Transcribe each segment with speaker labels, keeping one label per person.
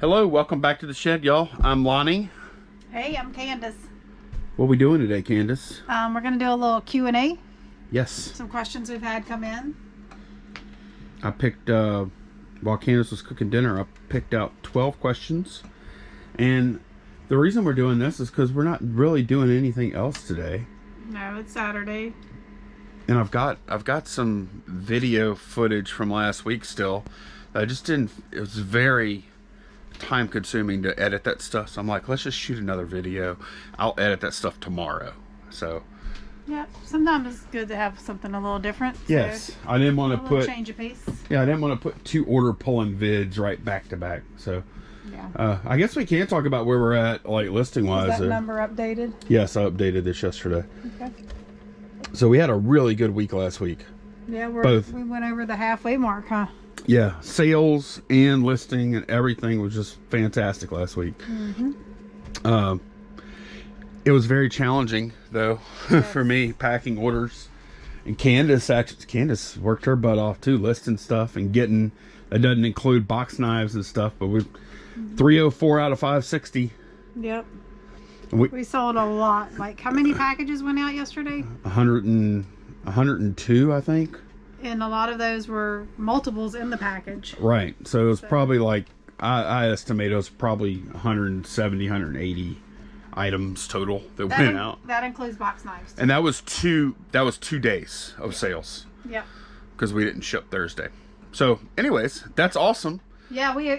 Speaker 1: Hello, welcome back to the shed, y'all. I'm Lonnie.
Speaker 2: Hey, I'm Candace.
Speaker 1: What are we doing today, Candace?
Speaker 2: We're going to do a little Q&A.
Speaker 1: Yes.
Speaker 2: Some questions we've had come in.
Speaker 1: I picked, while Candace was cooking dinner, I picked out 12 questions. And the reason we're doing this is because we're not really doing anything else today.
Speaker 2: No, it's Saturday.
Speaker 1: And I've got some video footage from last week still. I just didn't, it was very time consuming to edit that stuff, so I'm like, let's just shoot another video. I'll edit that stuff tomorrow. So
Speaker 2: yeah, sometimes it's good to have something a little different.
Speaker 1: Yes, I didn't want to put
Speaker 2: change of pace.
Speaker 1: Yeah, I didn't want to put two order pulling vids right back to back. So yeah, I guess we can talk about where we're at, like listing wise.
Speaker 2: Is that number updated?
Speaker 1: Yes, I updated this yesterday.
Speaker 2: Okay.
Speaker 1: So we had a really good week last week.
Speaker 2: Yeah, we went over the halfway mark, huh?
Speaker 1: Yeah, sales and listing and everything was just fantastic last week.
Speaker 2: Mm-hmm.
Speaker 1: It was very challenging though, yes, for me packing orders. And Candace worked her butt off too, listing stuff and getting. That doesn't include box knives and stuff, but we 304 out of 560.
Speaker 2: Yep. We sold a lot. Like, how many packages went out yesterday?
Speaker 1: 102, I think.
Speaker 2: And a lot of those were multiples in the package.
Speaker 1: Right. So it was probably like, I estimate it was probably 170, 180 items total that went out.
Speaker 2: That includes box knives too.
Speaker 1: And that was 2 days of sales.
Speaker 2: Yeah.
Speaker 1: Because we didn't ship Thursday. So anyways, that's awesome.
Speaker 2: Yeah, we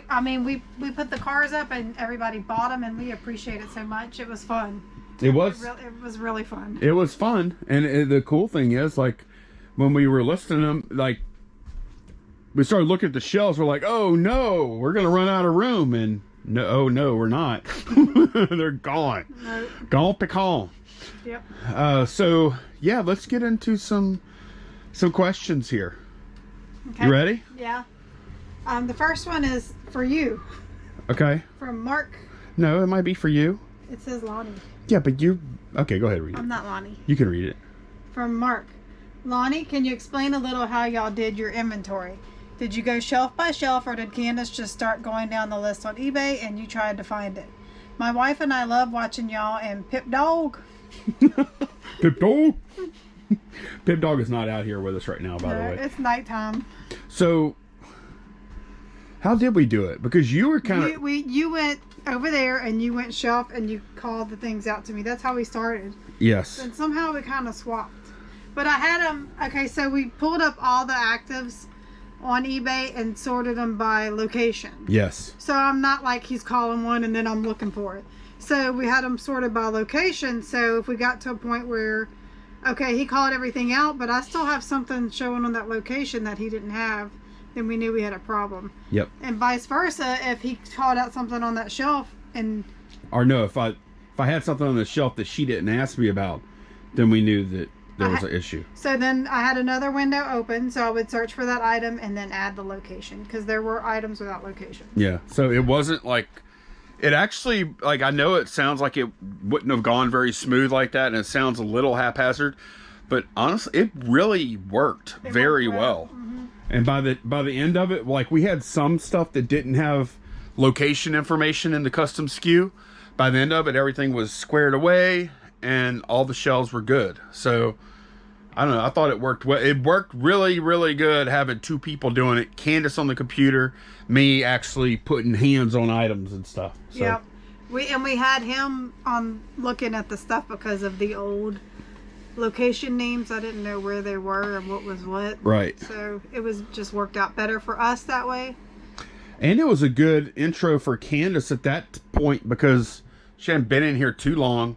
Speaker 2: put the cars up and everybody bought them, and we appreciate it so much. It was fun.
Speaker 1: It was
Speaker 2: really fun.
Speaker 1: It was fun. And the cool thing is, like, when we were listing them, like, we started looking at the shelves. We're like, oh no, we're gonna run out of room. And no, oh no, we're not. They're gone. No. Gone pecan.
Speaker 2: Yep.
Speaker 1: So yeah, let's get into some questions here.
Speaker 2: Okay.
Speaker 1: You ready?
Speaker 2: Yeah. The first one is for you.
Speaker 1: Okay.
Speaker 2: From Mark.
Speaker 1: No, it might be for you.
Speaker 2: It says Lonnie.
Speaker 1: Yeah, but you. Okay, go ahead and read it.
Speaker 2: I'm not Lonnie.
Speaker 1: You can read it.
Speaker 2: From Mark. Lonnie, can you explain a little how y'all did your inventory? Did you go shelf by shelf, or did Candace just start going down the list on eBay and you tried to find it? My wife and I love watching y'all, and Pip Dog.
Speaker 1: Pip Dog? Pip Dog is not out here with us right now, by the way.
Speaker 2: It's nighttime.
Speaker 1: So, how did we do it? Because you were kind of...
Speaker 2: You went over there and you went shelf and you called the things out to me. That's how we started.
Speaker 1: Yes.
Speaker 2: And somehow we kind of swapped. But I had them... Okay, so we pulled up all the actives on eBay and sorted them by location.
Speaker 1: Yes.
Speaker 2: So I'm not like he's calling one and then I'm looking for it. So we had them sorted by location. So if we got to a point where, okay, he called everything out, but I still have something showing on that location that he didn't have, then we knew we had a problem.
Speaker 1: Yep.
Speaker 2: And vice versa, if he called out something on that shelf and... Or
Speaker 1: no, if I had something on the shelf that she didn't ask me about, then we knew that there was an issue. So then
Speaker 2: I had another window open, so I would search for that item and then add the location, because there were items without location.
Speaker 1: Yeah, so it wasn't like... It actually, like, I know it sounds like it wouldn't have gone very smooth like that, and it sounds a little haphazard, but honestly, it really worked very well. Mm-hmm. And by the end of it, like, we had some stuff that didn't have location information in the custom SKU. By the end of it, everything was squared away, and all the shelves were good. So, I don't know, I thought it worked well. It worked really, really good having two people doing it. Candace on the computer, me actually putting hands on items and stuff. So.
Speaker 2: Yeah, we had him on looking at the stuff because of the old location names. I didn't know where they were and what was what.
Speaker 1: Right.
Speaker 2: So it was just worked out better for us that way.
Speaker 1: And it was a good intro for Candace at that point, because she hadn't been in here too long,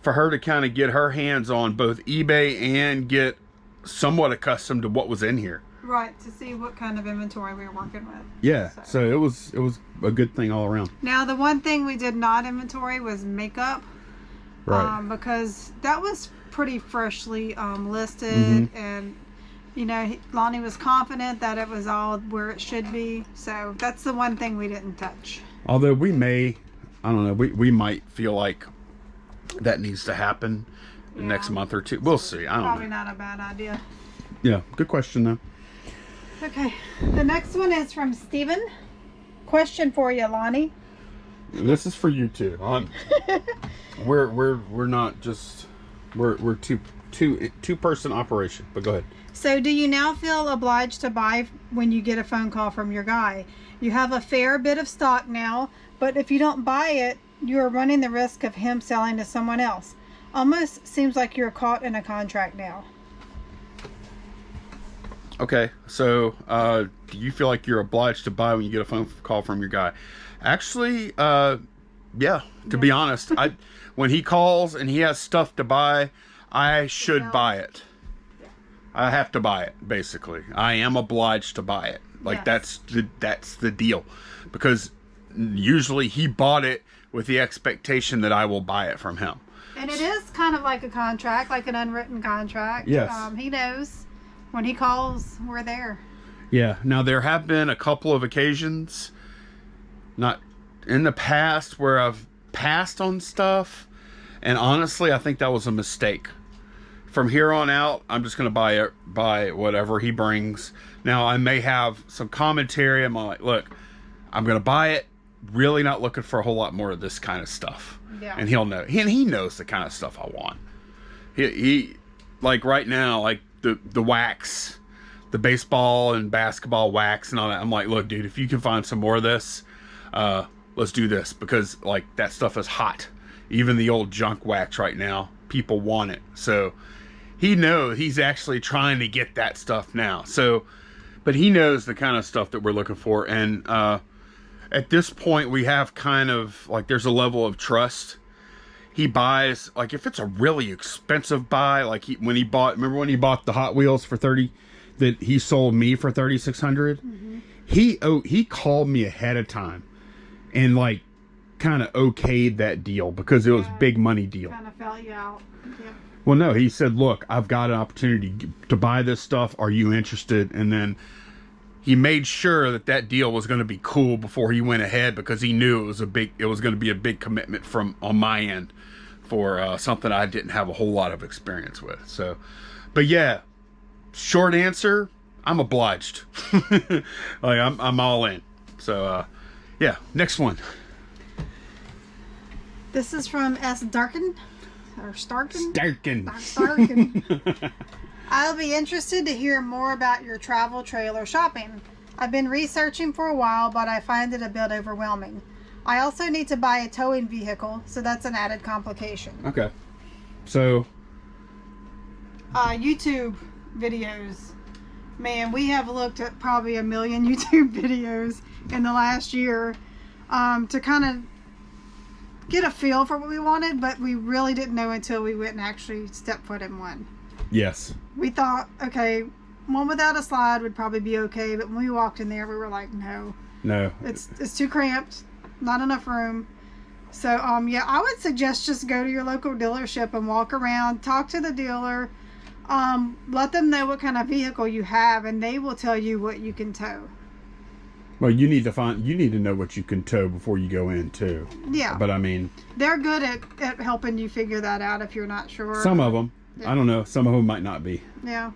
Speaker 1: for her to kind of get her hands on both eBay and get somewhat accustomed to what was in here.
Speaker 2: Right, to see what kind of inventory we were working with.
Speaker 1: Yeah, so it was a good thing all around.
Speaker 2: Now, the one thing we did not inventory was makeup.
Speaker 1: Right.
Speaker 2: Because that was pretty freshly listed, and, you know, Lonnie was confident that it was all where it should be. So that's the one thing we didn't touch.
Speaker 1: Although we may, I don't know, we might feel like that needs to happen the next month or two. We'll see. I don't know.
Speaker 2: Probably not a bad idea.
Speaker 1: Yeah, good question though.
Speaker 2: Okay, the next one is from Steven. question for you, Lonnie.
Speaker 1: This is for you too. We're not just we're two-person operation. But go ahead.
Speaker 2: So, do you now feel obliged to buy when you get a phone call from your guy? You have a fair bit of stock now, but if you don't buy it, you are running the risk of him selling to someone else. Almost seems like you're caught in a contract now.
Speaker 1: Okay, so do you feel like you're obliged to buy when you get a phone call from your guy? Actually, yeah. To be honest, when he calls and he has stuff to buy, I should buy it. I have to buy it. Basically, I am obliged to buy it. Like that's the deal, because usually he bought it with the expectation that I will buy it from him.
Speaker 2: And it is kind of like a contract, like an unwritten contract.
Speaker 1: Yes.
Speaker 2: He knows when he calls, we're there.
Speaker 1: Yeah. Now, there have been a couple of occasions, not in the past, where I've passed on stuff. And honestly, I think that was a mistake. From here on out, I'm just going to buy whatever he brings. Now, I may have some commentary. I'm like, look, I'm going to buy it. Really not looking for a whole lot more of this kind of stuff.
Speaker 2: Yeah.
Speaker 1: And he'll know. And he knows the kind of stuff I want. He like right now, like the wax, the baseball and basketball wax and all that. I'm like, look, dude, if you can find some more of this, let's do this, because like that stuff is hot. Even the old junk wax right now, people want it. So he knows he's actually trying to get that stuff now. So, but he knows the kind of stuff that we're looking for. And at this point, we have kind of like, there's a level of trust. He buys, like if it's a really expensive buy, like remember when he bought the Hot Wheels for 30, that he sold me for 3,600? Mm-hmm. He called me ahead of time and like kind of okayed that deal, because it was big money deal.
Speaker 2: Kind of felt you out. Yep.
Speaker 1: Well, no, he said, look, I've got an opportunity to buy this stuff. Are you interested? And then he made sure that deal was going to be cool before he went ahead, because he knew it was going to be a big commitment on my end for something I didn't have a whole lot of experience with. So, but yeah, short answer, I'm obliged. Like I'm all in. So, yeah, next one.
Speaker 2: This is from S. Darkin. Or Starkin?
Speaker 1: Starkin.
Speaker 2: I'll be interested to hear more about your travel trailer shopping. I've been researching for a while, but I find it a bit overwhelming. I also need to buy a towing vehicle, so that's an added complication.
Speaker 1: Okay. So
Speaker 2: YouTube videos. Man, we have looked at probably 1 million YouTube videos in the last year to kind of get a feel for what we wanted, but we really didn't know until we went and actually stepped foot in one.
Speaker 1: Yes.
Speaker 2: We thought, okay, one without a slide would probably be okay, but when we walked in there, we were like, no, it's too cramped, not enough room. So yeah, I would suggest just go to your local dealership and walk around, talk to the dealer, let them know what kind of vehicle you have, and they will tell you what you can tow.
Speaker 1: Well, you need to know what you can tow before you go in too.
Speaker 2: Yeah.
Speaker 1: But I mean,
Speaker 2: they're good at helping you figure that out if you're not sure.
Speaker 1: Some of them. Yeah. I don't know. Some of them might not be.
Speaker 2: Yeah.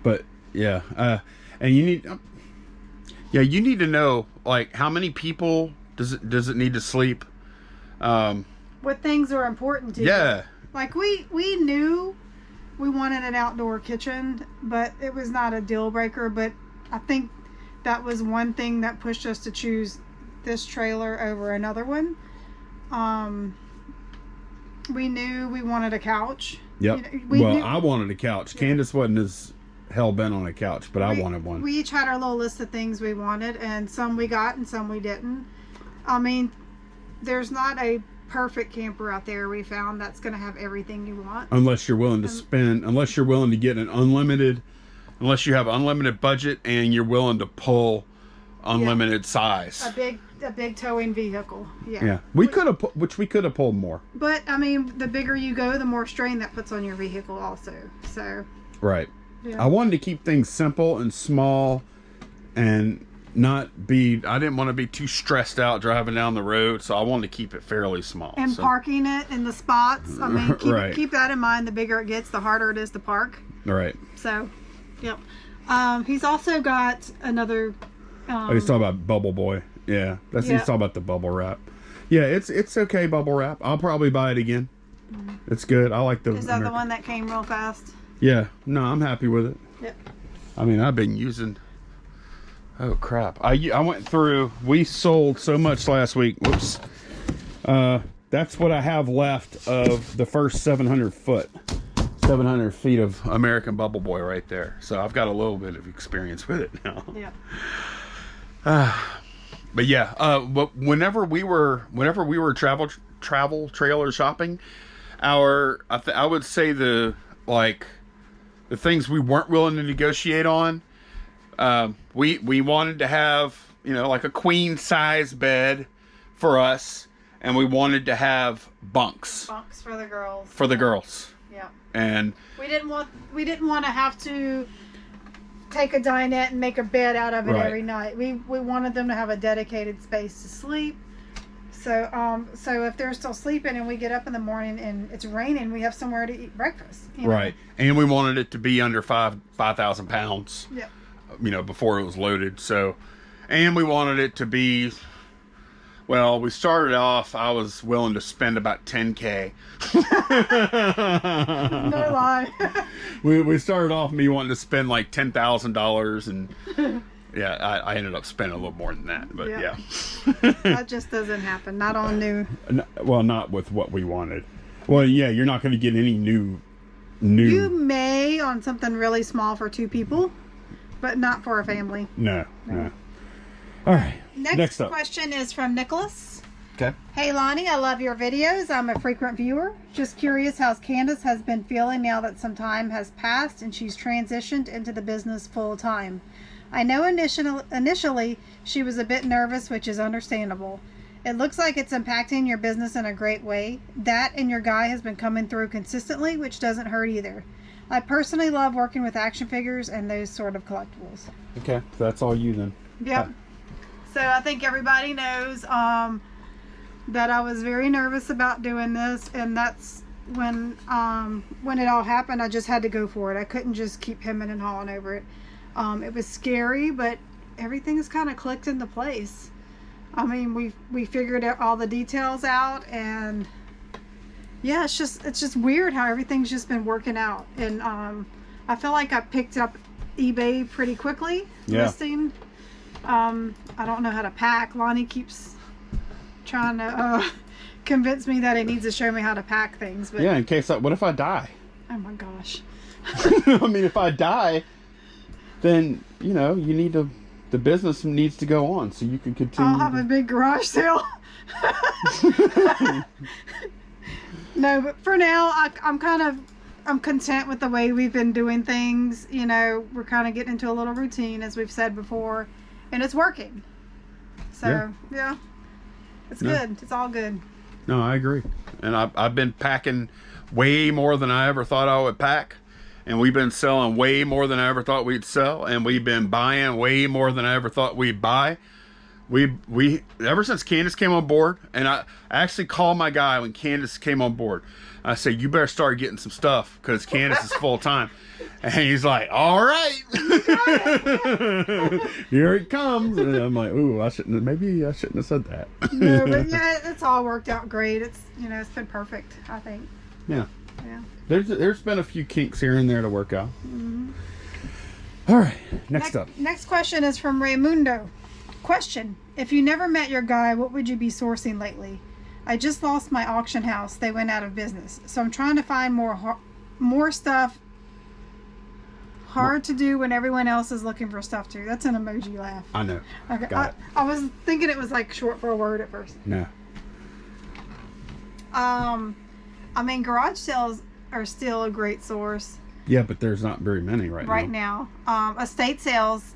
Speaker 1: But yeah, and you need to know, like, how many people does it need to sleep?
Speaker 2: What things are important to you?
Speaker 1: Yeah.
Speaker 2: Like we knew we wanted an outdoor kitchen, but it was not a deal breaker. But I think that was one thing that pushed us to choose this trailer over another one. We knew we wanted a couch.
Speaker 1: Yep. I wanted a couch. Yeah. Candace wasn't as hell-bent on a couch, but I wanted one.
Speaker 2: We each had our little list of things we wanted, and some we got and some we didn't. I mean, there's not a perfect camper out there we found that's going to have everything you want. Unless you're willing
Speaker 1: to get unless you have unlimited budget and you're willing to pull unlimited size.
Speaker 2: A big towing vehicle. Yeah.
Speaker 1: Yeah. We could have pulled more.
Speaker 2: But I mean, the bigger you go, the more strain that puts on your vehicle also. So.
Speaker 1: Right. Yeah. I wanted to keep things simple and small and I didn't want to be too stressed out driving down the road, so I wanted to keep it fairly small.
Speaker 2: And parking it in the spots. I mean, keep that in mind. The bigger it gets, the harder it is to park.
Speaker 1: Right.
Speaker 2: So, yep. He's also got another...
Speaker 1: he's talking about Bubble Boy. Yeah, that's he's talking about the bubble wrap. Yeah, it's okay bubble wrap. I'll probably buy it again. It's good. I like the.
Speaker 2: Is that the one that came real fast?
Speaker 1: Yeah. No, I'm happy with it.
Speaker 2: Yep.
Speaker 1: I mean, I've been using. Oh crap! I went through. We sold so much last week. Whoops. That's what I have left of the first 700 feet of American Bubble Boy right there. So I've got a little bit of experience with it now.
Speaker 2: Yeah.
Speaker 1: But yeah, but whenever we were travel trailer shopping, I would say the things we weren't willing to negotiate on, we wanted to have, you know, like a queen size bed for us, and we wanted to have bunks
Speaker 2: for the girls.
Speaker 1: For the girls.
Speaker 2: Yeah.
Speaker 1: And
Speaker 2: we didn't want to have to take a dinette and make a bed out of it every night. We wanted them to have a dedicated space to sleep. So if they're still sleeping and we get up in the morning and it's raining, we have somewhere to eat breakfast. You know?
Speaker 1: Right. And we wanted it to be under 5,000 pounds.
Speaker 2: Yeah.
Speaker 1: You know, before it was loaded. So, and we wanted it to be. Well, we started off, I was willing to spend about $10K.
Speaker 2: No lie.
Speaker 1: we started off me wanting to spend like $10,000, and yeah, I ended up spending a little more than that, but yeah.
Speaker 2: That just doesn't happen. Not on new.
Speaker 1: Well, not with what we wanted. Well, yeah, you're not going to get any new.
Speaker 2: You may on something really small for 2 people, but not for a family.
Speaker 1: No. All right.
Speaker 2: Next question is from Nicholas.
Speaker 1: Okay.
Speaker 2: Hey Lonnie, I love your videos. I'm a frequent viewer. Just curious how Candace has been feeling now that some time has passed and she's transitioned into the business full time. I know initially she was a bit nervous, which is understandable. It looks like it's impacting your business in a great way. That and your guy has been coming through consistently, which doesn't hurt either. I personally love working with action figures and those sort of collectibles.
Speaker 1: Okay, so that's all you then.
Speaker 2: Yep. So I think everybody knows that I was very nervous about doing this, and that's when it all happened. I just had to go for it. I couldn't just keep hemming and hawing over it. It was scary, but everything's kind of clicked into place. I mean, we figured out all the details out, and yeah, it's just weird how everything's just been working out. And I feel like I picked up eBay pretty quickly. Listing. I don't know how to pack. Lonnie keeps trying to convince me that he needs to show me how to pack things. But
Speaker 1: yeah, in case what if I die?
Speaker 2: Oh my gosh.
Speaker 1: I mean, if I die, then you know the business needs to go on, so you can continue.
Speaker 2: I'll have a big garage sale. No, but for now, I'm content with the way we've been doing things. You know, we're kind of getting into a little routine, as we've said before, and it's working. So yeah, it's good. It's all good.
Speaker 1: No, I agree. And I've been packing way more than I ever thought I would pack. And we've been selling way more than I ever thought we'd sell. And we've been buying way more than I ever thought we'd buy. We ever since Candace came on board, and I actually called my guy when Candace came on board. I said, you better start getting some stuff because Candace is full time. And he's like, all right. Here it comes. And I'm like, ooh, maybe I shouldn't have said that.
Speaker 2: No, but yeah, it's all worked out great. It's it's been perfect, I think.
Speaker 1: Yeah.
Speaker 2: Yeah.
Speaker 1: There's been a few kinks here and there to work out.
Speaker 2: Mm-hmm.
Speaker 1: All right, next up.
Speaker 2: Next question is from Raymundo. Question: if you never met your guy, what would you be sourcing lately? I just lost my auction house. They went out of business. So I'm trying to find more stuff. Hard to do when everyone else is looking for stuff too. That's an emoji laugh.
Speaker 1: I know.
Speaker 2: Okay.
Speaker 1: Got it.
Speaker 2: I was thinking it was like short for a word at first.
Speaker 1: No.
Speaker 2: I mean, garage sales are still a great source.
Speaker 1: Yeah, but there's not very many right
Speaker 2: now. Estate sales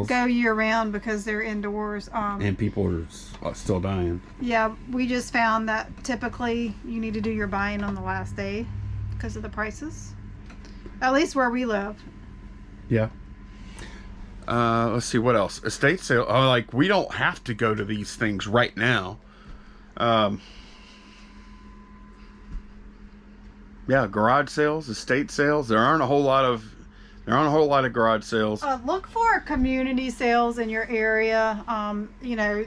Speaker 2: go year round because they're indoors.
Speaker 1: And people are still dying.
Speaker 2: Yeah, we just found that typically you need to do your buying on the last day because of the prices. At least where we live.
Speaker 1: Yeah. Let's see, what else? Estate sale. Like, we don't have to go to these things right now. Yeah, garage sales, estate sales. There aren't a whole lot of There aren't a whole lot of garage sales.
Speaker 2: Look for community sales in your area. You know,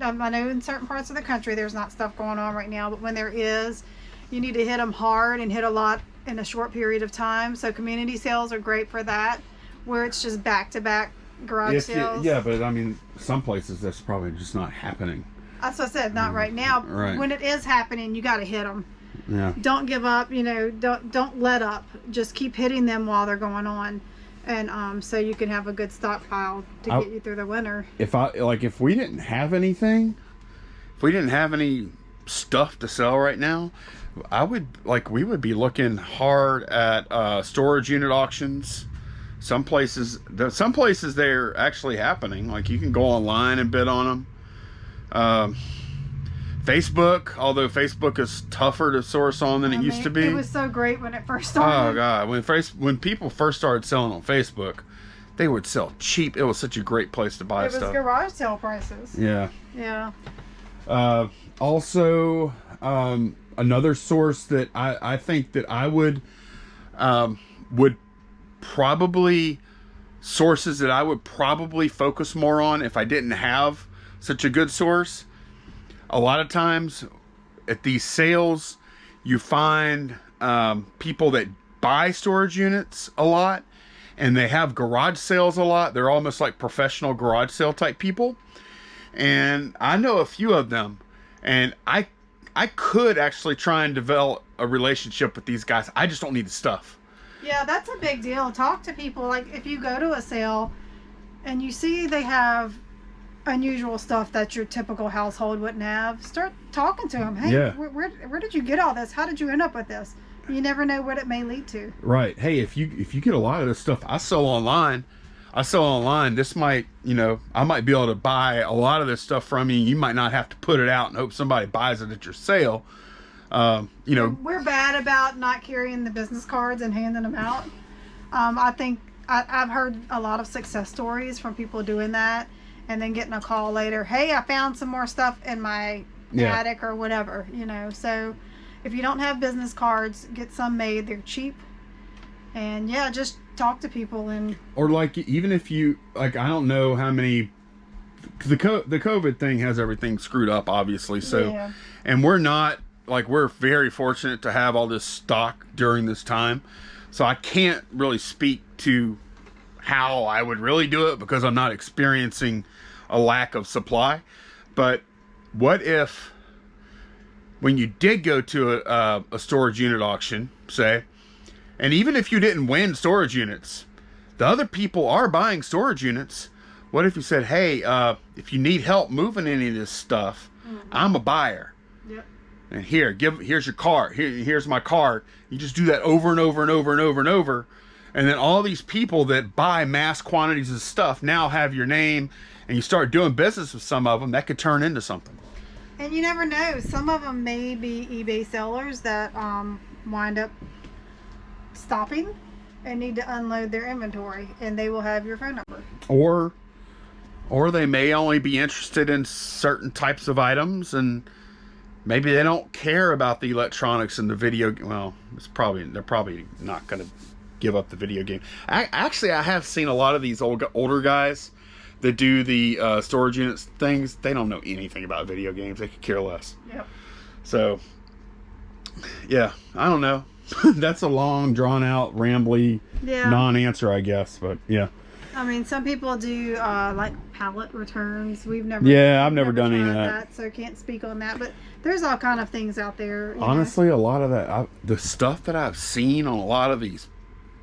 Speaker 2: I know in certain parts of the country there's not stuff going on right now, but when there is, you need to hit them hard and hit a lot in a short period of time. So community sales are great for that, where it's just back-to-back garage sales.
Speaker 1: Yeah, but I mean, some places that's probably just not happening.
Speaker 2: That's what I said, not right now.
Speaker 1: Right.
Speaker 2: When it is happening, you got to hit them.
Speaker 1: Yeah.
Speaker 2: Don't give up, you know, don't let up. Just keep hitting them while they're going on. And so you can have a good stockpile to get you through the winter.
Speaker 1: If we didn't have anything, if we didn't have any stuff to sell right now, we would be looking hard at storage unit auctions. Some places they're actually happening. Like you can go online and bid on them. Facebook, although Facebook is tougher to source on than it used to be.
Speaker 2: It was so great when it first started.
Speaker 1: Oh God, when people first started selling on Facebook, they would sell cheap. It was such a great place to buy stuff.
Speaker 2: It was garage sale prices.
Speaker 1: Yeah.
Speaker 2: Yeah.
Speaker 1: Also, another source that I think that I would probably sources that I would probably focus more on if I didn't have such a good source. A lot of times at these sales, you find people that buy storage units a lot, and they have garage sales a lot. They're almost like professional garage sale type people. And I know a few of them, and I could actually try and develop a relationship with these guys. I just don't need the stuff.
Speaker 2: Yeah, that's a big deal. Talk to people. Like if you go to a sale and you see they have unusual stuff that your typical household wouldn't have, start talking to them. Hey,
Speaker 1: yeah.
Speaker 2: where did you get all this? How did you end up with this? You never know what it may lead to.
Speaker 1: Right. Hey, if you get a lot of this stuff I sell online, this might, you know, I might be able to buy a lot of this stuff from you. You might not have to put it out and hope somebody buys it at your sale. You know,
Speaker 2: we're bad about not carrying the business cards and handing them out. I think I've heard a lot of success stories from people doing that, and then getting a call later, hey, I found some more stuff in my attic or whatever, you know. So if you don't have business cards, get some made. They're cheap. And yeah, just talk to people. And
Speaker 1: or like, even if you, like, I don't know how many, the COVID thing has everything screwed up, obviously. So, and we're very fortunate to have all this stock during this time. So I can't really speak to how I would really do it because I'm not experiencing a lack of supply. But what if when you did go to a storage unit auction, say, and even if you didn't win storage units, the other people are buying storage units. What if you said, hey, if you need help moving any of this stuff, I'm a buyer.
Speaker 2: Yep.
Speaker 1: And here's your card. Here's my card. You just do that over and over and over and over and over. And then all these people that buy mass quantities of stuff now have your name, and you start doing business with some of them. That could turn into something.
Speaker 2: And you never know. Some of them may be eBay sellers that wind up stopping and need to unload their inventory, and they will have your phone number.
Speaker 1: Or they may only be interested in certain types of items, and maybe they don't care about the electronics and the video. Well, they're probably not going to give up the video game. I have seen a lot of these older guys that do the storage units things. They don't know anything about video games. They could care less.
Speaker 2: Yep.
Speaker 1: So, yeah, I don't know. That's a long, drawn out, rambly non-answer, I guess. But yeah.
Speaker 2: I mean, some people do like pallet returns.
Speaker 1: I've never done any of that,
Speaker 2: so can't speak on that. But there's all kind of things out there.
Speaker 1: Honestly, a lot of that, the stuff that I've seen on a lot of these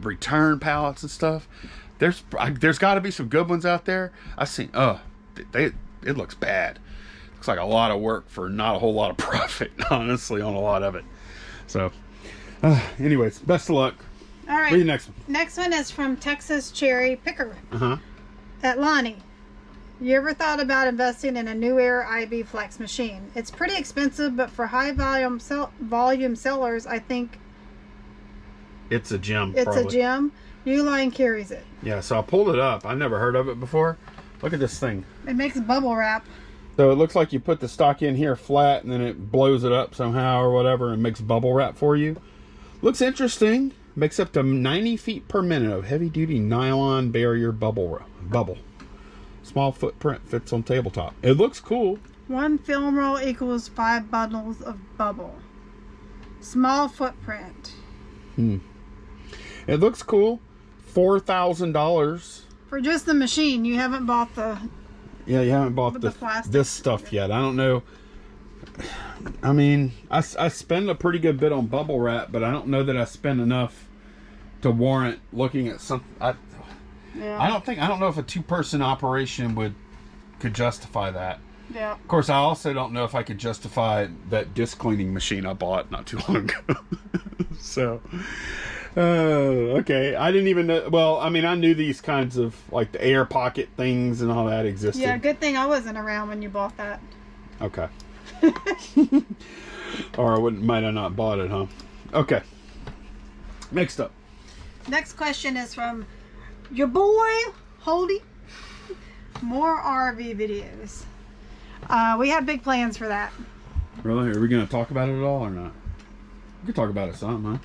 Speaker 1: return pallets and stuff, there's got to be some good ones out there. I've seen. It looks bad. Looks like a lot of work for not a whole lot of profit. Honestly, on a lot of it. So, anyways, best of luck.
Speaker 2: All right.
Speaker 1: Read the next one.
Speaker 2: Next one is from Texas Cherry Picker. At Lonnie. You ever thought about investing in a New Era IB Flex machine? It's pretty expensive, but for high volume sellers, I think
Speaker 1: it's a gem.
Speaker 2: It's a gem. Uline carries it.
Speaker 1: Yeah, so I pulled it up. I've never heard of it before. Look at this thing.
Speaker 2: It makes bubble wrap.
Speaker 1: So it looks like you put the stock in here flat, and then it blows it up somehow or whatever and makes bubble wrap for you. Looks interesting. makes up to 90 feet per minute of heavy-duty nylon barrier bubble. Small footprint fits on tabletop. It looks cool.
Speaker 2: 1 film roll equals 5 bundles of bubble. Small footprint.
Speaker 1: It looks cool. $4,000
Speaker 2: for just the machine. You haven't bought the.
Speaker 1: Yeah, you haven't bought this stuff yet. I don't know. I mean, I spend a pretty good bit on bubble wrap, but I don't know that I spend enough to warrant looking at something. I don't know if a 2-person operation could justify that.
Speaker 2: Yeah.
Speaker 1: Of course, I also don't know if I could justify that disc cleaning machine I bought not too long ago. So, okay. I didn't even know. Well, I mean, I knew these kinds of, like, the air pocket things and all that existed.
Speaker 2: Yeah, good thing I wasn't around when you bought that.
Speaker 1: Okay. Or I might have not bought it, huh? Okay. Next up.
Speaker 2: Next question is from your boy, Holdy. More RV videos. We have big plans for that.
Speaker 1: Really? Are we going to talk about it at all or not? We could talk about it some,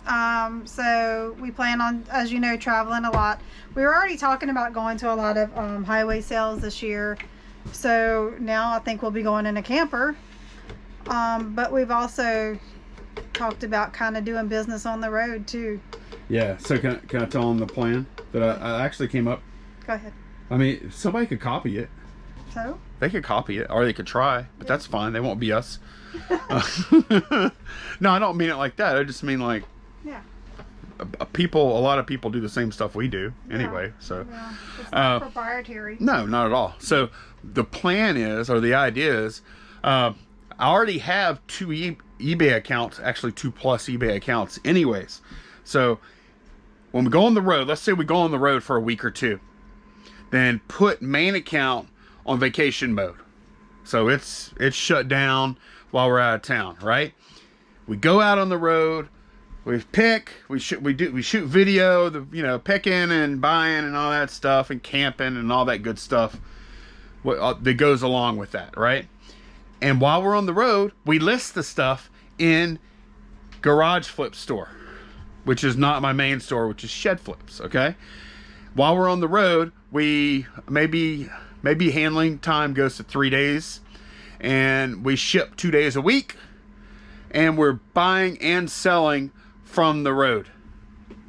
Speaker 1: huh?
Speaker 2: So we plan on, as you know, traveling a lot. We were already talking about going to a lot of highway sales this year. So now I think we'll be going in a camper. But we've also talked about kind of doing business on the road too.
Speaker 1: Yeah. So can I tell them the plan that I actually came up?
Speaker 2: Go ahead.
Speaker 1: I mean, somebody could copy it.
Speaker 2: So?
Speaker 1: They could copy it, or they could try, but that's fine. They won't be us. No, I don't mean it like that. I just mean like,
Speaker 2: yeah,
Speaker 1: a lot of people do the same stuff we do anyway. So
Speaker 2: yeah. It's not proprietary.
Speaker 1: No, not at all. So the plan is, or the idea is, I already have 2 eBay accounts, actually 2+ eBay accounts anyways. So when we go on the road, let's say we go on the road for a week or 2, then put main account on vacation mode. So it's shut down while we're out of town, right? We go out on the road, we shoot video, picking and buying and all that stuff, and camping and all that good stuff that goes along with that, right? And while we're on the road, we list the stuff in Garage Flip store, which is not my main store, which is Shed Flips, okay? While we're on the road, we maybe handling time goes to 3 days, and we ship 2 days a week, and we're buying and selling from the road.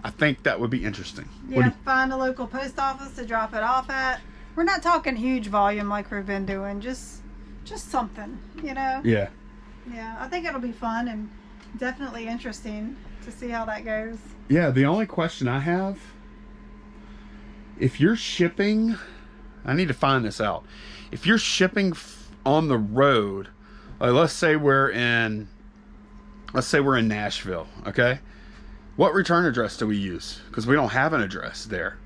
Speaker 1: I think that would be interesting.
Speaker 2: Yeah, find a local post office to drop it off at. We're not talking huge volume like we've been doing, just something, Yeah. Yeah, I think it'll be fun and definitely interesting to see how that goes.
Speaker 1: Yeah, the only question I have, if you're shipping, I need to find this out. If you're shipping on the road, let's say we're in Nashville, okay? What return address do we use? Because we don't have an address there.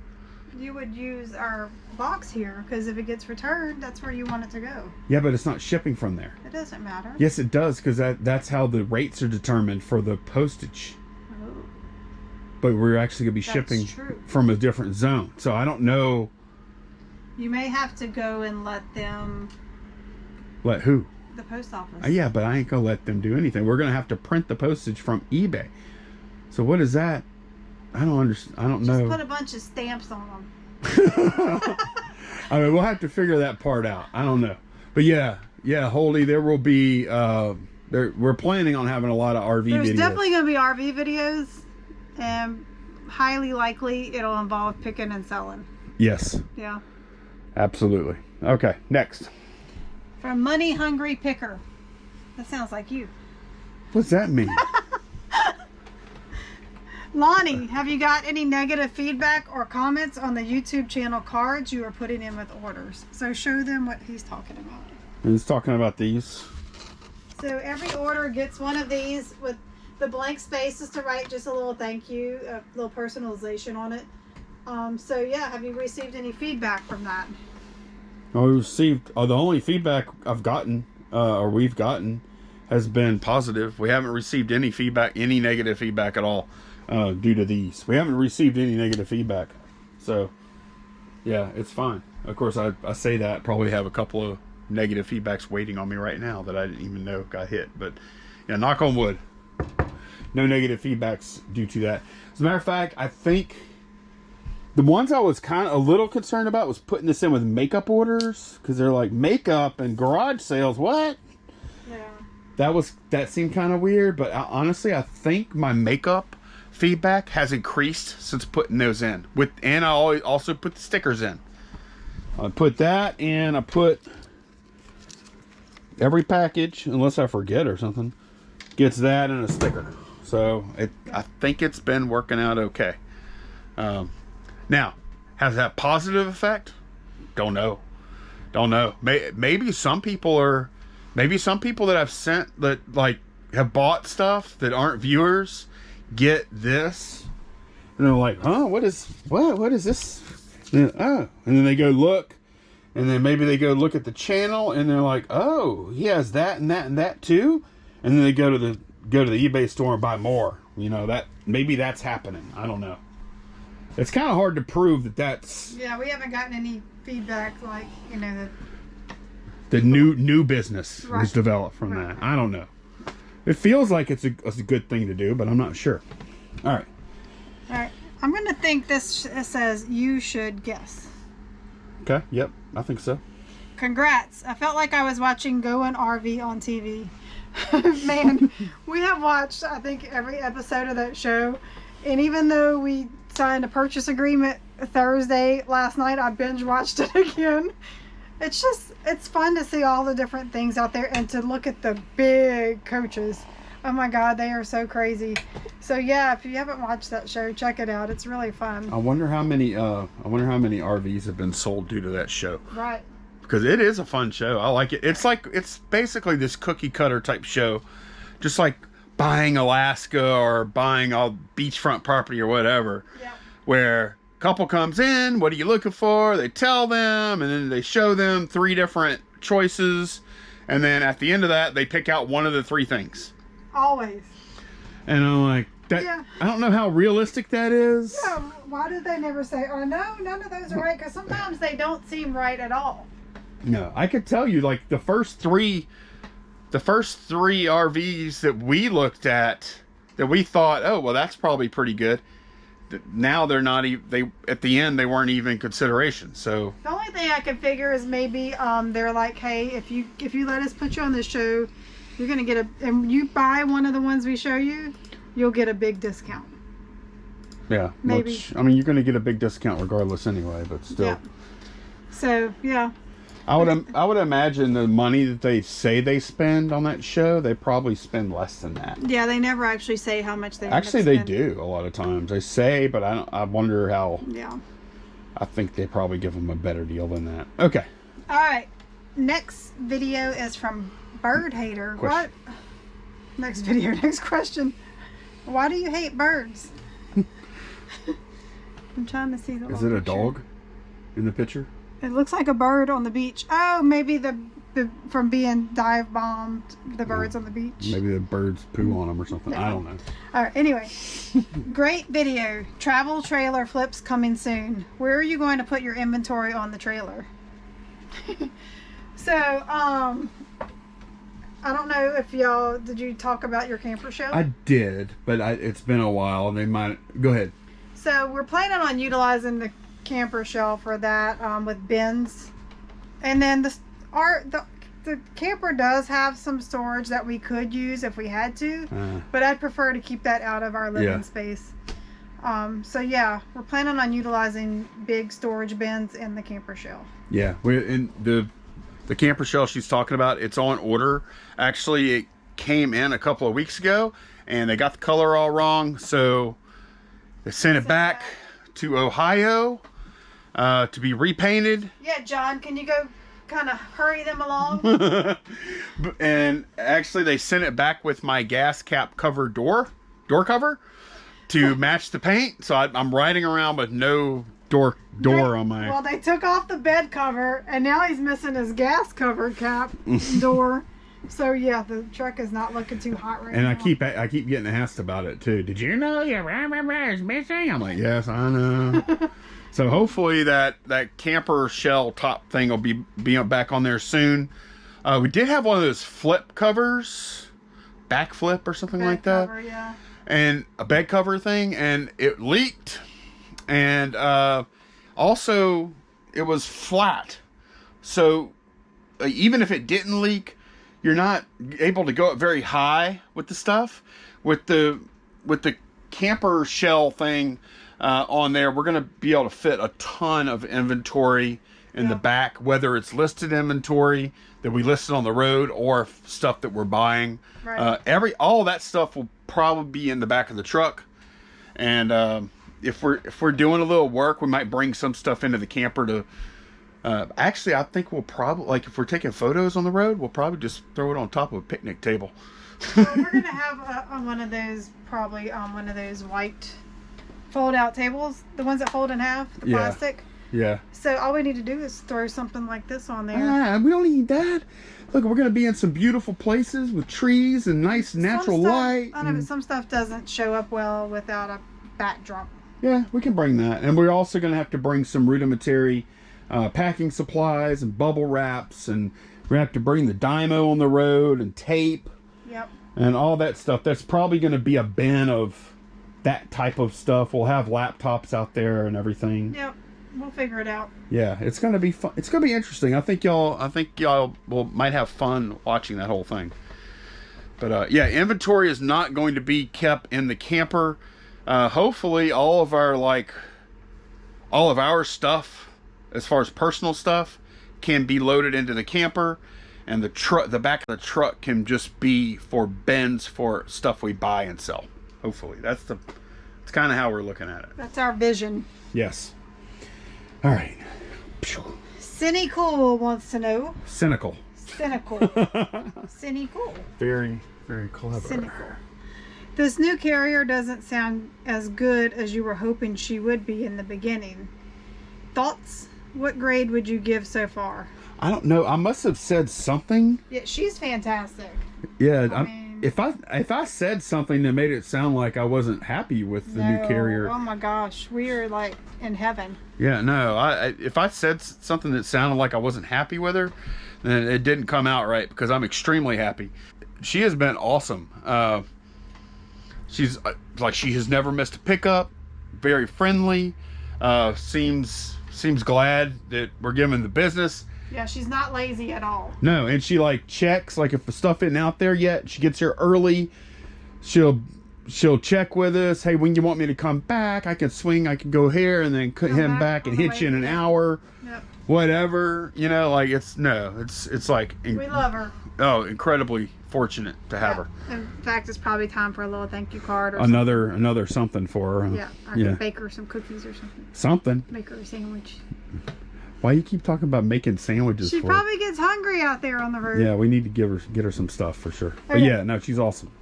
Speaker 2: You would use our box here, because if it gets returned, that's where you want it to go.
Speaker 1: Yeah, but it's not shipping from there.
Speaker 2: It doesn't matter.
Speaker 1: Yes, it does, because that's how the rates are determined for the postage.
Speaker 2: Oh.
Speaker 1: But we're actually going to be shipping from a different zone. So I don't know.
Speaker 2: You may have to go and let them...
Speaker 1: Let who?
Speaker 2: The post office.
Speaker 1: Yeah, but I ain't going to let them do anything. We're going to have to print the postage from eBay. So what is that? I don't understand. I don't know.
Speaker 2: Just put a bunch of stamps on them.
Speaker 1: I mean, we'll have to figure that part out. I don't know. But yeah, Holdy, there will be, we're planning on having a lot of RV videos.
Speaker 2: There's definitely going to be RV videos, and highly likely it'll involve picking and selling.
Speaker 1: Yes.
Speaker 2: Yeah.
Speaker 1: Absolutely. Okay, next.
Speaker 2: From Money Hungry Picker. That sounds like you.
Speaker 1: What's that mean?
Speaker 2: Lonnie, have you got any negative feedback or comments on the YouTube channel cards you are putting in with orders? So show them what he's talking about.
Speaker 1: He's talking about these.
Speaker 2: So every order gets one of these with the blank spaces to write just a little thank you, a little personalization on it. So yeah, have you received any feedback from that?
Speaker 1: We received, the only feedback I've gotten, or we've gotten, has been positive. We haven't received any feedback, any negative feedback at all. Due to these, we haven't received any negative feedback, so yeah, it's fine. Of course, I say that, probably have a couple of negative feedbacks waiting on me right now that I didn't even know got hit, but yeah, knock on wood. no negative feedbacks due to that. As a matter of fact, I think the ones I was kind of a little concerned about was putting this in with makeup orders, because they're like, makeup and garage sales, what?
Speaker 2: Yeah.
Speaker 1: That seemed kind of weird, but honestly, I think my makeup feedback has increased since putting those in. And I also put the stickers in. I put that, and I put every package, unless I forget or something, gets that and a sticker. So I think it's been working out okay. Now, has that positive effect? Don't know. Maybe some people that I've sent that like have bought stuff that aren't viewers get this, and they're like, "Oh, what is this?" And then they go look, and then maybe they go look at the channel, and they're like, "Oh, he has that and that and that too," and then they go to the eBay store and buy more. You know, that maybe that's happening. I don't know. It's kind of hard to prove that that's.
Speaker 2: Yeah, we haven't gotten any feedback like, you know, that
Speaker 1: the new business
Speaker 2: right.
Speaker 1: was developed from that. I don't know. It feels like it's a good thing to do, but I'm not sure. All right.
Speaker 2: I'm going to think this says you should guess.
Speaker 1: Okay. Yep. I think so.
Speaker 2: Congrats. I felt like I was watching Going RV on TV. Man, we have watched, I think, every episode of that show. And even though we signed a purchase agreement Thursday last night, I binge watched it again. It's fun to see all the different things out there and to look at the big coaches. Oh my God, they are so crazy. So yeah, if you haven't watched that show, check it out. It's really fun.
Speaker 1: I wonder how many RVs have been sold due to that show.
Speaker 2: Right.
Speaker 1: Because it is a fun show. I like it. It's basically this cookie cutter type show, just like buying Alaska or buying a beachfront property or whatever.
Speaker 2: Yeah.
Speaker 1: Where couple comes in, what are you looking for? They tell them, and then they show them 3 different choices, and then at the end of that, they pick out one of the 3 things.
Speaker 2: Always.
Speaker 1: And I'm like, that.
Speaker 2: Yeah.
Speaker 1: I don't know how realistic that is.
Speaker 2: Yeah, why did they never say, oh no, none of those are right? Because sometimes they don't seem right at all.
Speaker 1: No, I could tell you, like, the first three RVs that we looked at, that we thought, oh, well, that's probably pretty good. Now they're not even, at the end they weren't even in consideration. So
Speaker 2: the only thing I can figure is maybe they're like, hey, if you let us put you on the show, you're gonna get and you buy one of the ones we show you, you'll get a big discount.
Speaker 1: Yeah,
Speaker 2: maybe.
Speaker 1: Which, I mean, you're gonna get a big discount regardless anyway, but still.
Speaker 2: Yeah. So yeah.
Speaker 1: I would imagine the money that they say they spend on that show, they probably spend less than that.
Speaker 2: Yeah, they never actually say how much they
Speaker 1: actually they do a lot of times. They say, but I wonder how.
Speaker 2: Yeah.
Speaker 1: I think they probably give them a better deal than that. Okay.
Speaker 2: All right. Next video is from Bird Hater. What? Next question. Why do you hate birds? I'm trying to see the.
Speaker 1: Is it a dog in the picture?
Speaker 2: It looks like a bird on the beach. Oh, maybe the from being dive bombed, the birds on the beach.
Speaker 1: Maybe the birds poo on them or something. No. I don't know.
Speaker 2: All right. Anyway, great video. Travel trailer flips coming soon. Where are you going to put your inventory on the trailer? So, I don't know if did you talk about your camper show?
Speaker 1: I did, but it's been a while. They might go ahead.
Speaker 2: So we're planning on utilizing the camper shell for that with bins, and then the camper does have some storage that we could use if we had to, but I'd prefer to keep that out of our living space. So yeah, we're planning on utilizing big storage bins in the camper shell. Yeah,
Speaker 1: in the camper shell she's talking about, it's on order. Actually, it came in a couple of weeks ago and they got the color all wrong, so they sent it back to Ohio to be repainted.
Speaker 2: Yeah, John, can you go kind of hurry them along?
Speaker 1: And actually they sent it back with my gas cap cover door cover to match the paint, so I'm riding around with no door on my.
Speaker 2: Well, they took off the bed cover and now he's missing his gas cover cap door. So yeah, the truck is not looking too hot right now.
Speaker 1: And I keep getting asked about it too. Did you know your rear is missing? I'm like, yes, I know. So hopefully that camper shell top thing will be back on there soon. We did have one of those flip covers, back flip or something like that.
Speaker 2: Cover, yeah.
Speaker 1: and a bed cover thing, and it leaked. And also it was flat. So even if it didn't leak, you're not able to go up very high with the stuff. With the camper shell thing on there, we're going to be able to fit a ton of inventory in the back, whether it's listed inventory that we listed on the road or stuff that we're buying.
Speaker 2: Right.
Speaker 1: All that stuff will probably be in the back of the truck. And if we're doing a little work, we might bring some stuff into the camper to actually, I think we'll probably, like, if we're taking photos on the road, we'll probably just throw it on top of a picnic table.
Speaker 2: Well, we're gonna have one of those, probably one of those white fold-out tables, the ones that fold in half, the plastic.
Speaker 1: Yeah.
Speaker 2: So all we need to do is throw something like this on there.
Speaker 1: We don't need that. Look, we're gonna be in some beautiful places with trees and nice natural light.
Speaker 2: I know, but some stuff doesn't show up well without a backdrop.
Speaker 1: Yeah, we can bring that, and we're also gonna have to bring some rudimentary packing supplies and bubble wraps, and we have to bring the dyno on the road and tape.
Speaker 2: Yep.
Speaker 1: And all that stuff. That's probably going to be a bin of that type of stuff. We'll have laptops out there and everything.
Speaker 2: Yep. We'll figure it out.
Speaker 1: Yeah, it's going to be fun. It's going to be interesting. I think y'all might have fun watching that whole thing. But yeah, inventory is not going to be kept in the camper. Hopefully all of our stuff, as far as personal stuff, can be loaded into the camper, and the back of the truck can just be for bins for stuff we buy and sell. Hopefully it's kind of how we're looking at it.
Speaker 2: That's our vision.
Speaker 1: Yes. All right.
Speaker 2: Cynical wants to know.
Speaker 1: Cynical.
Speaker 2: Cynical.
Speaker 1: Very, very clever.
Speaker 2: Cynical. This new carrier doesn't sound as good as you were hoping she would be in the beginning. Thoughts? What grade would you give so far?
Speaker 1: I don't know. I must have said something.
Speaker 2: Yeah, she's fantastic.
Speaker 1: Yeah, I mean, if I said something that made it sound like I wasn't happy with the new carrier.
Speaker 2: Oh my gosh, we are like in heaven.
Speaker 1: Yeah, no. If I said something that sounded like I wasn't happy with her, then it didn't come out right, because I'm extremely happy. She has been awesome. She's like, she has never missed a pickup. Very friendly. Seems glad that we're giving the business.
Speaker 2: Yeah, she's not lazy at all.
Speaker 1: No, and she like checks, like if the stuff isn't out there yet, she gets here early. She'll check with us. Hey, when you want me to come back? I can swing. I can go here and then cut him back and hit you in an hour.
Speaker 2: Yep.
Speaker 1: Whatever, like it's like
Speaker 2: we love her.
Speaker 1: Oh, incredibly fortunate to have her.
Speaker 2: In fact, it's probably time for a little thank you card or
Speaker 1: another something for her.
Speaker 2: Yeah, I can bake her some cookies or something.
Speaker 1: Something.
Speaker 2: Make her a sandwich.
Speaker 1: Why you keep talking about making sandwiches?
Speaker 2: She probably gets hungry out there on the road.
Speaker 1: Yeah, we need to get her some stuff for sure. But yeah, no, she's awesome.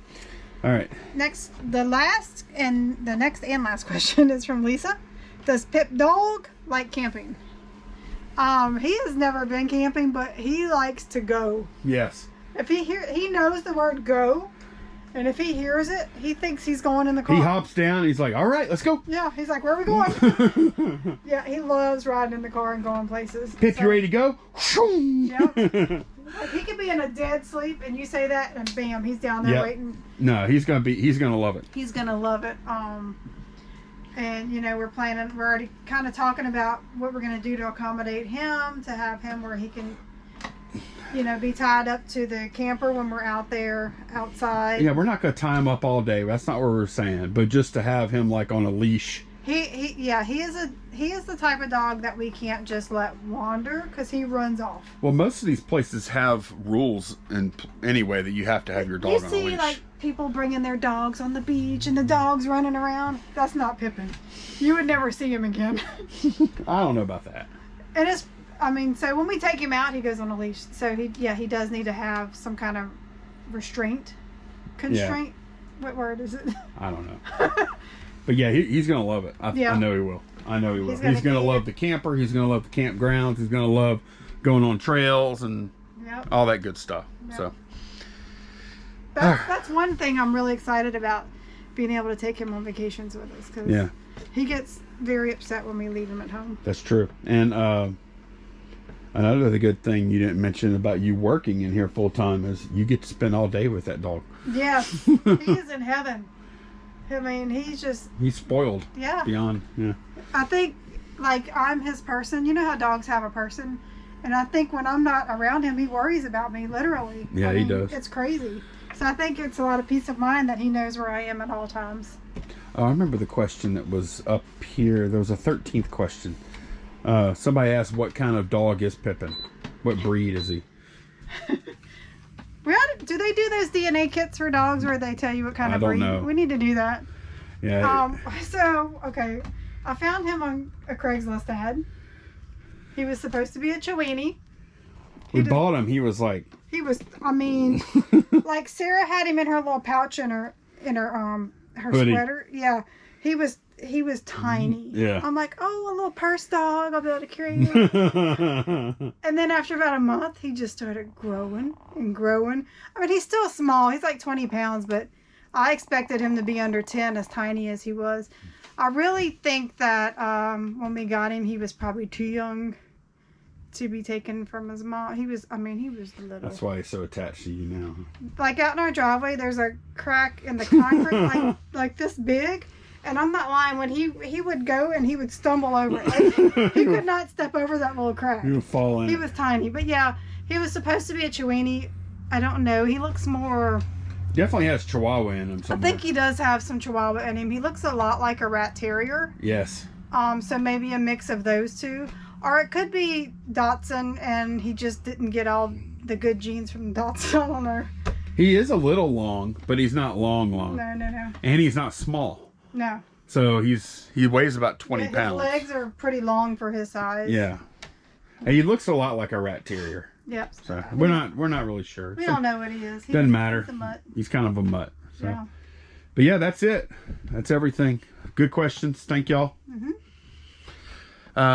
Speaker 1: All right.
Speaker 2: The next and last question is from Lisa. Does Pip Dog like camping? He has never been camping, but he likes to go.
Speaker 1: Yes.
Speaker 2: If he knows the word go, and if he hears it, he thinks he's going in the car.
Speaker 1: He hops down and he's like, all right, let's go.
Speaker 2: Yeah, he's like, where are we going? Yeah, he loves riding in the car and going places.
Speaker 1: Pip, you ready to go?
Speaker 2: Yep. Like, he could be in a dead sleep and you say that and bam, he's down there waiting.
Speaker 1: No, he's gonna love it.
Speaker 2: He's gonna love it. And we're already kind of talking about what we're gonna do to accommodate him, to have him where he can be tied up to the camper when we're out there outside.
Speaker 1: Yeah, we're not gonna tie him up all day. That's not what we're saying. But just to have him like on a leash.
Speaker 2: He is the type of dog that we can't just let wander because he runs off.
Speaker 1: Well, most of these places have rules anyway that you have to have your dog on a leash.
Speaker 2: You see like people bringing their dogs on the beach and the dog's running around. That's not Pippin. You would never see him again.
Speaker 1: I don't know about that.
Speaker 2: And so when we take him out, he goes on a leash. So he does need to have some kind of constraint. Yeah. What word is it?
Speaker 1: I don't know. But yeah, he's gonna love it. I know he will. He's gonna love the camper. He's gonna love the campgrounds. He's gonna love going on trails and all that good stuff. Yep. So
Speaker 2: that's one thing I'm really excited about, being able to take him on vacations with us, because he gets very upset when we leave him at home.
Speaker 1: That's true. And another good thing you didn't mention about you working in here full time is you get to spend all day with that dog.
Speaker 2: Yes, he is in heaven. I mean,
Speaker 1: he's spoiled.
Speaker 2: Yeah.
Speaker 1: Beyond. Yeah.
Speaker 2: I think, like, I'm his person. You know how dogs have a person? And I think when I'm not around him, he worries about me, literally.
Speaker 1: Yeah, he does.
Speaker 2: It's crazy. So I think it's a lot of peace of mind that he knows where I am at all times.
Speaker 1: Oh, I remember the question that was up here. There was a 13th question. Somebody asked, what kind of dog is Pippin? What breed is he?
Speaker 2: Do they do those DNA kits for dogs where they tell you what kind of breed?
Speaker 1: I don't know.
Speaker 2: We need to do that.
Speaker 1: Yeah.
Speaker 2: So, okay. I found him on a Craigslist ad. He was supposed to be a Chiweenie.
Speaker 1: We bought him. He was like...
Speaker 2: He was, I mean, like Sarah had him in her little pouch in her
Speaker 1: hoodie.
Speaker 2: sweater. Yeah. He was tiny.
Speaker 1: Yeah.
Speaker 2: I'm like, oh, a little purse dog. I'll be able to carry him. And then after about a month, he just started growing and growing. I mean, he's still small. He's like 20 pounds, but I expected him to be under 10, as tiny as he was. I really think that when we got him, he was probably too young to be taken from his mom. He was little.
Speaker 1: That's why he's so attached to you now.
Speaker 2: Like out in our driveway, there's a crack in the concrete like this big. And I'm not lying. When he would go and he would stumble over it. Like, he could not step over that little crack.
Speaker 1: He would fall in.
Speaker 2: He was tiny. But yeah, he was supposed to be a Chiweenie. I don't know. He looks more...
Speaker 1: Definitely has Chihuahua in him somewhere.
Speaker 2: I think he does have some Chihuahua in him. He looks a lot like a rat terrier.
Speaker 1: Yes.
Speaker 2: So maybe a mix of those two. Or it could be Dotson and he just didn't get all the good genes from Dotson. I don't know.
Speaker 1: He is a little long, but he's not long.
Speaker 2: No.
Speaker 1: And he's not small.
Speaker 2: No.
Speaker 1: So he weighs about 20 pounds.
Speaker 2: His legs are pretty long for his size.
Speaker 1: Yeah. And he looks a lot like a rat terrier.
Speaker 2: Yep.
Speaker 1: So we're not really sure.
Speaker 2: We don't know what he is.
Speaker 1: Doesn't matter.
Speaker 2: He's a mutt.
Speaker 1: He's kind of a mutt. So.
Speaker 2: Yeah.
Speaker 1: But yeah, that's it. That's everything. Good questions. Thank y'all.
Speaker 2: Mm-hmm.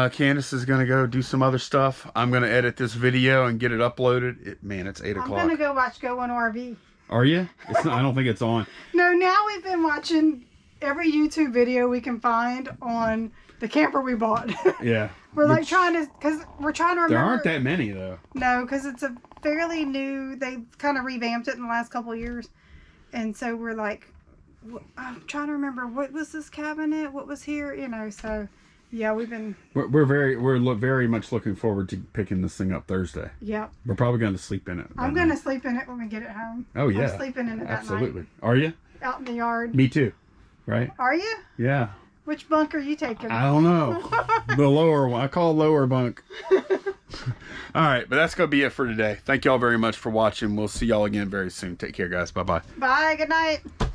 Speaker 1: Candace is gonna go do some other stuff. I'm gonna edit this video and get it uploaded. It's 8 o'clock.
Speaker 2: I'm gonna go watch Go on RV.
Speaker 1: Are you? It's not, I don't think it's on.
Speaker 2: No, now we've been watching every YouTube video we can find on the camper we bought.
Speaker 1: Yeah.
Speaker 2: We're like trying to remember.
Speaker 1: There aren't that many though.
Speaker 2: No, because it's a fairly new. They kind of revamped it in the last couple of years, and so we're like, I'm trying to remember what was this cabinet, what was here, you know. So, yeah, we've been.
Speaker 1: We're very much looking forward to picking this thing up Thursday.
Speaker 2: Yep.
Speaker 1: We're probably going to sleep in it.
Speaker 2: I'm going to sleep in it when we get it home.
Speaker 1: Oh yeah.
Speaker 2: I'm sleeping in it that
Speaker 1: Absolutely.
Speaker 2: night.
Speaker 1: Are you?
Speaker 2: Out in the yard.
Speaker 1: Me too. Right?
Speaker 2: Are you?
Speaker 1: Yeah.
Speaker 2: Which bunk are you taking?
Speaker 1: I don't know. The lower one. I call lower bunk. All right, but that's going to be it for today. Thank y'all very much for watching. We'll see y'all again very soon. Take care, guys. Bye-bye.
Speaker 2: Bye. Good night.